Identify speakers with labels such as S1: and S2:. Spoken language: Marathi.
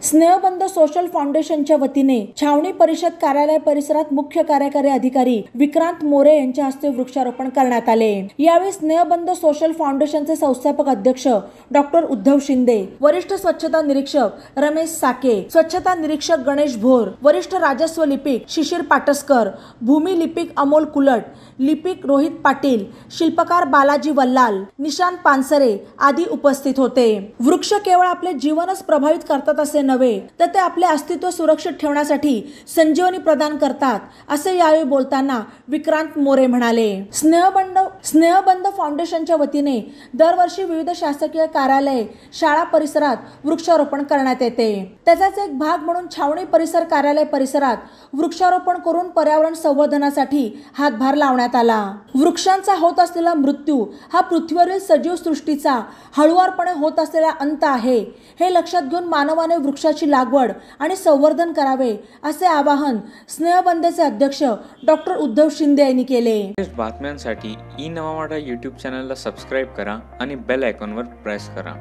S1: स्नेहबंध सोशल फाउंडेशनच्या वतीने छावणी परिषद कार्यालय परिसरात मुख्य कार्यकारी अधिकारी विक्रांत मोरे यांच्या हस्ते वृक्षारोपण करण्यात आले। यावेळी स्नेहबंध सोशल फाउंडेशनचे संस्थापक अध्यक्ष डॉक्टर उद्धव शिंदे, वरिष्ठ स्वच्छता निरीक्षक रमेश साके, स्वच्छता निरीक्षक गणेश भोर, वरिष्ठ राजस्व लिपिक शिशिर पाटसकर, भूमी लिपिक अमोल कुलट, लिपिक रोहित पाटील, शिल्पकार बालाजी वल्लाल, निशांत पानसरे आदी उपस्थित होते। वृक्ष केवळ आपले जीवनच प्रभावित करतात असे नव्हे तर ते आपले अस्तित्व सुरक्षित ठेवण्यासाठी संजीवनी प्रदान करतात असे यावेळी बोलताना विक्रांत मोरे म्हणाले। स्नेहबंध फाउंडेशनच्या वतीने दरवर्षी विविध शासकीय कार्यालय, शाळा परिसरात वृक्षारोपण करण्यात येते। त्याचाच एक भाग म्हणून छावणी परिसर कार्यालय परिसरात वृक्षारोपण करून पर्यावरण संवर्धनासाठी हातभार लावण्यात आला। वृक्षांचा होत असलेला मृत्यू हा पृथ्वीवरील सजीव सृष्टीचा हळुवारपणे होत असलेला अंत आहे, हे लक्षात घेऊन मानवाने वृक्षाची लागवड आणि संवर्धन करावे असे आवाहन स्नेहबंधचे अध्यक्ष डॉक्टर उद्धव शिंदे यांनी केले।
S2: बातम्यांसाठी ई नवा मराठा YouTube चॅनलला सबस्क्राइब करा आणि बेल आयकॉनवर प्रेस करा।